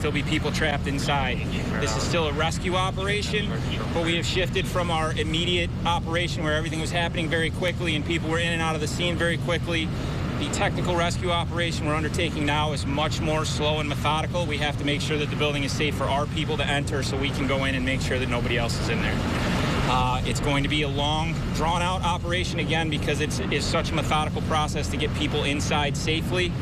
There'll be people trapped inside. This is still a rescue operation, but we have shifted from our immediate operation where everything was happening very quickly and people were in and out of the scene very quickly. The technical rescue operation we're undertaking now is much more slow and methodical. We have to make sure that the building is safe for our people to enter so we can go in and make sure that nobody else is in there. It's going to be a long, drawn-out operation again because it's such a methodical process to get people inside safely.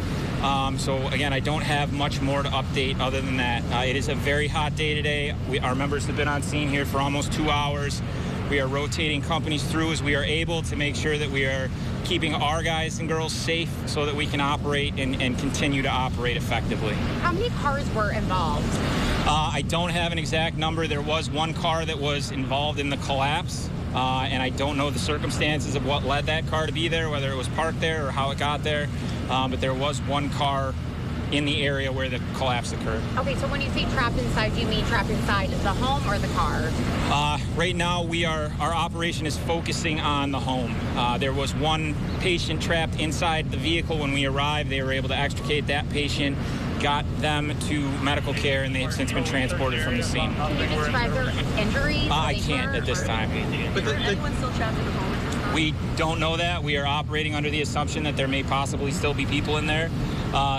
So again, I don't have much more to update other than that. It is a very hot day today. Our members have been on scene here for almost 2 hours. We are rotating companies through as we are able to make sure that we are keeping our guys and girls safe so that we can operate and continue to operate effectively. How many cars were involved? I don't have an exact number. There was one car that was involved in the collapse, and I don't know the circumstances of what led that car to be there, whether it was parked there or how it got there, but there was one car in the area where the collapse occurred. Okay, so when you say trapped inside, do you mean trapped inside the home or the car? Right now, our operation is focusing on the home. There was one patient trapped inside the vehicle when we arrived. They were able to extricate that patient, got them to medical care, and they have since been transported from the scene. Can you describe their injuries? I can't at this time. But is anyone still trapped in the home at this time? We don't know that. We are operating under the assumption that there may possibly still be people in there.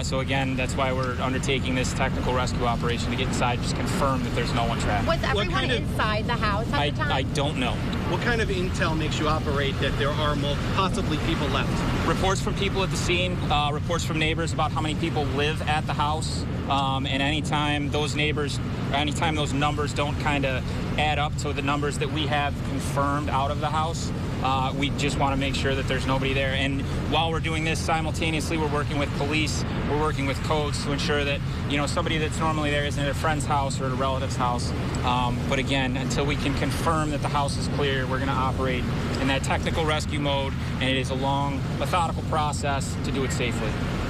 So again, that's why we're undertaking this technical rescue operation to get inside, just confirm that there's no one trapped. Was everyone inside the house at the time? I don't know. What kind of intel makes you operate that there are possibly people left? Reports from people at the scene, reports from neighbors about how many people live at the house, and anytime those numbers don't kind of add up to the numbers that we have confirmed out of the house, we just want to make sure that there's nobody there. And while we're doing this, simultaneously, we're working with police, we're working with codes to ensure that, somebody that's normally there isn't at a friend's house or at a relative's house. But again, until we can confirm that the house is clear, we're going to operate in that technical rescue mode, and it is a long, methodical process to do it safely.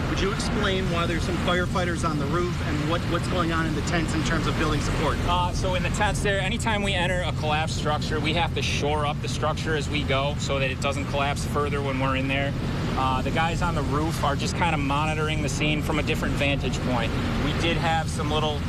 Would you explain why there's some firefighters on the roof and what's going on in the tents in terms of building support? So in the tents there, anytime we enter a collapsed structure, we have to shore up the structure as we go so that it doesn't collapse further when we're in there. The guys on the roof are just kind of monitoring the scene from a different vantage point. We did have some little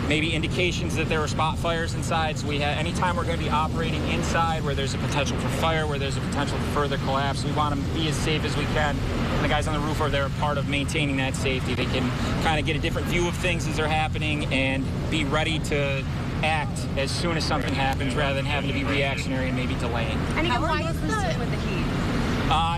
maybe indications that there were spot fires inside. So anytime we're going to be operating inside where there's a potential for fire, where there's a potential for further collapse, we want to be as safe as we can. And the guys on the roof are there a part of maintaining that safety. They can kind of get a different view of things as they're happening and be ready to act as soon as something happens rather than having to be reactionary and maybe delaying. And again, why is with the heat?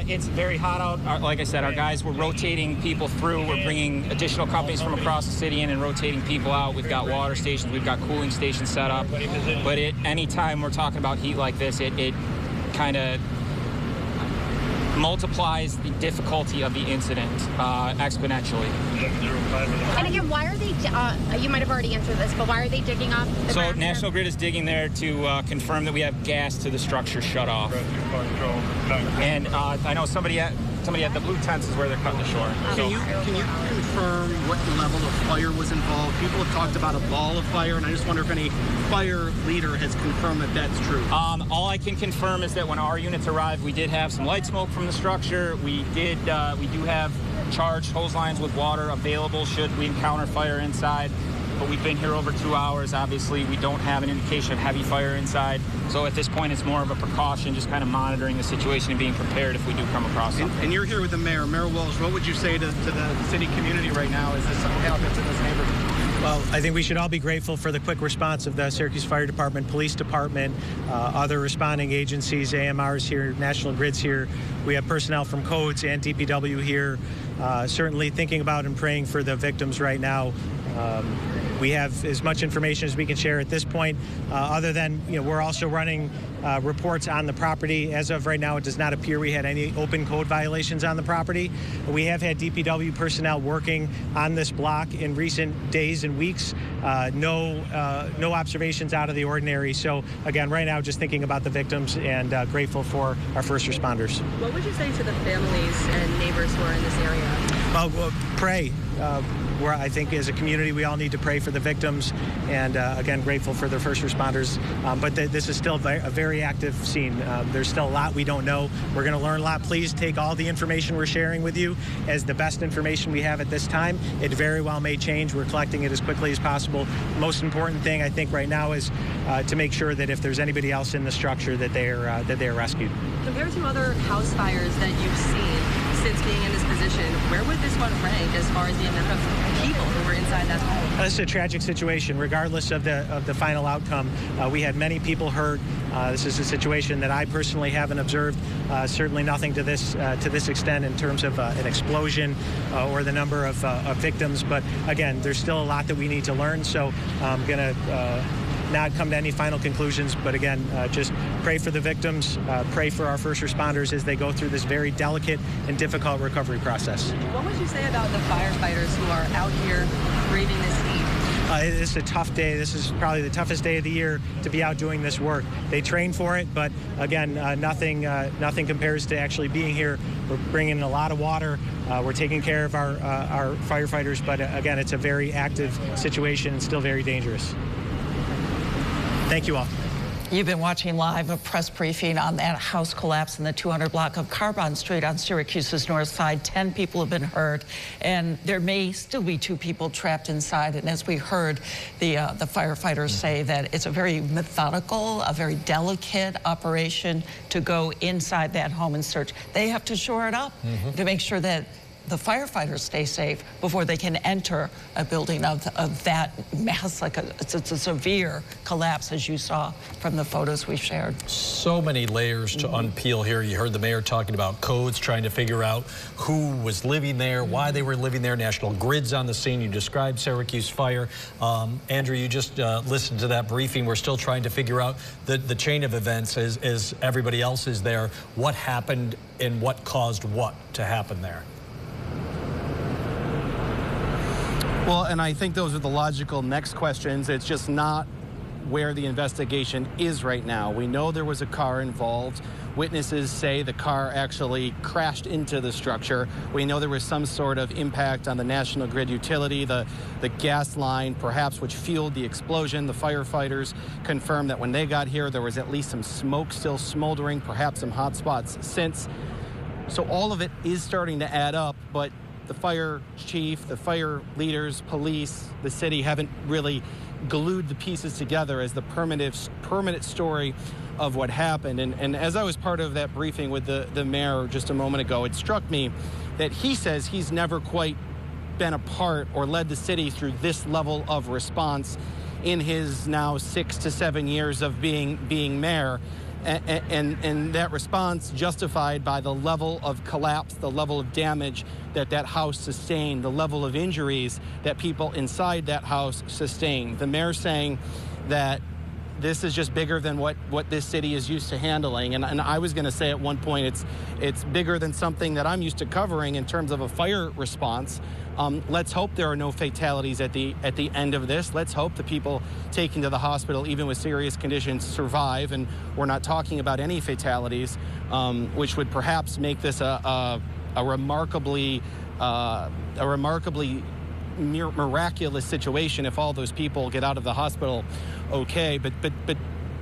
It's very hot out. Like I said, our guys, we're rotating people through. We're bringing additional companies from across the city in and rotating people out. We've got water stations. We've got cooling stations set up. But any time we're talking about heat like this, it kind of multiplies the difficulty of the incident exponentially. And again, why are they, you might have already answered this, but why are they digging up the So ground National here? Grid is digging there to confirm that we have gas to the structure shut off. And I know somebody at the blue tents is where they're cutting the shore. Can you confirm what level of fire was involved? People have talked about a ball of fire, and I just wonder if any fire leader has confirmed that that's true. All I can confirm is that when our units arrived, we did have some light smoke from the structure. We do have charged hose lines with water available should we encounter fire inside. But we've been here over 2 hours. Obviously, we don't have an indication of heavy fire inside. So at this point, it's more of a precaution, just kind of monitoring the situation and being prepared if we do come across something. And you're here with the mayor, Mayor Walsh. What would you say to the city community right now as this happens in this neighborhood? Well, I think we should all be grateful for the quick response of the Syracuse Fire Department, Police Department, other responding agencies, AMR's here, National Grid's here. We have personnel from Codes and DPW here, certainly thinking about and praying for the victims right now. We have as much information as we can share at this point, other than, we're also running reports on the property. As of right now, it does not appear we had any open code violations on the property. We have had DPW personnel working on this block in recent days and weeks. No observations out of the ordinary. So again, right now, just thinking about the victims and grateful for our first responders. What would you say to the families and neighbors who are in this area? Well, pray. I think as a community, we all need to pray for the victims, and again, grateful for the first responders. But this is still a very active scene. There's still a lot we don't know. We're going to learn a lot. Please take all the information we're sharing with you as the best information we have at this time. It very well may change. We're collecting it as quickly as possible. Most important thing, I think, right now is to make sure that if there's anybody else in the structure, that they are rescued. Compared to other house fires that you've seen since being in this position, where would this one rank as far as the amount of people who were inside that home? This is a tragic situation, regardless of the final outcome. We had many people hurt. This is a situation that I personally haven't observed. Certainly nothing to this extent in terms of an explosion or the number of victims. But again, there's still a lot that we need to learn. So I'm going to not come to any final conclusions, but again, just pray for the victims, pray for our first responders as they go through this very delicate and difficult recovery process. What would you say about the firefighters who are out here breathing this heat? It's a tough day. This is probably the toughest day of the year to be out doing this work. They train for it, but again, nothing compares to actually being here. We're bringing in a lot of water. We're taking care of our firefighters, but again, it's a very active situation and still very dangerous. Thank you all. You've been watching live a press briefing on that house collapse in the 200 block of Carbon Street on Syracuse's north side. 10 people have been hurt, and there may still be 2 people trapped inside. And as we heard the firefighters say, that it's a very methodical, a very delicate operation to go inside that home and search. They have to shore it up to make sure that the firefighters stay safe before they can enter a building of that mass. It's a severe collapse, as you saw from the photos we shared. So many layers to unpeel here. You heard the mayor talking about codes, trying to figure out who was living there, why they were living there. National Grid's on the scene. You described Syracuse Fire. Andrew, you just listened to that briefing. We're still trying to figure out the chain of events as everybody else is there. What happened and what caused what to happen there? Well, and I think those are the logical next questions. It's just not where the investigation is right now. We know there was a car involved. Witnesses say the car actually crashed into the structure. We know there was some sort of impact on the National Grid utility, the gas line, perhaps, which fueled the explosion. The firefighters confirmed that when they got here, there was at least some smoke still smoldering, perhaps some hot spots since. So all of it is starting to add up, but the fire chief, the fire leaders, police, the city haven't really glued the pieces together as the permanent story of what happened. And as I was part of that briefing with the mayor just a moment ago, it struck me that he says he's never quite been a part or led the city through this level of response in his now 6 to 7 years of being mayor. And that response justified by the level of collapse, the level of damage that house sustained, the level of injuries that people inside that house sustained. The mayor saying that this is just bigger than what this city is used to handling. And I was going to say at one point, it's bigger than something that I'm used to covering in terms of a fire response. Let's hope there are no fatalities at the end of this. Let's hope the people taken to the hospital, even with serious conditions, survive. And we're not talking about any fatalities, which would perhaps make this a remarkably miraculous situation if all those people get out of the hospital okay. But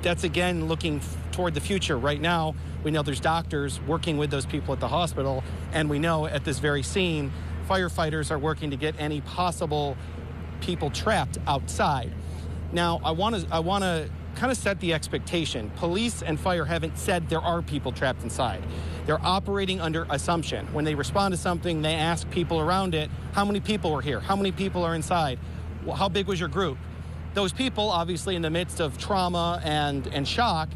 that's, again, looking toward the future. Right now, we know there's doctors working with those people at the hospital, and we know at this very scene, firefighters are working to get any possible people trapped outside. Now, I want to kind of set the expectation. Police and fire haven't said there are people trapped inside. They're operating under assumption. When they respond to something, they ask people around it, how many people were here? How many people are inside? Well, how big was your group? Those people, obviously, in the midst of trauma and shock,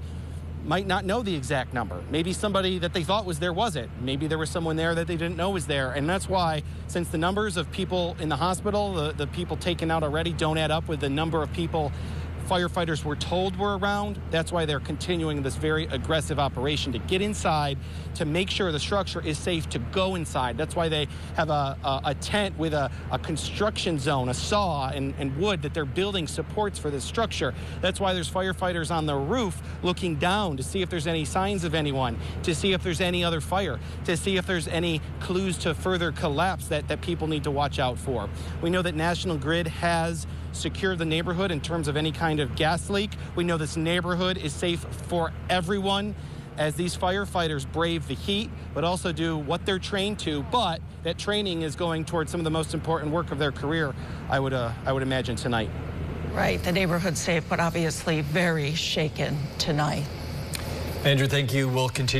might not know the exact number. Maybe somebody that they thought was there wasn't. Maybe there was someone there that they didn't know was there. And that's why, since the numbers of people in the hospital, the people taken out already, don't add up with the number of people firefighters were told were around. That's why they're continuing this very aggressive operation to get inside, to make sure the structure is safe to go inside. That's why they have a tent with a construction zone, a saw and wood that they're building supports for this structure. That's why there's firefighters on the roof looking down to see if there's any signs of anyone, to see if there's any other fire, to see if there's any clues to further collapse that people need to watch out for. We know that National Grid has secured the neighborhood in terms of any kind of gas leak. We know this neighborhood is safe for everyone as these firefighters brave the heat, but also do what they're trained to. But that training is going towards some of the most important work of their career, I would imagine, tonight. Right, the neighborhood's safe, but obviously very shaken tonight. Andrew, thank you. We'll continue.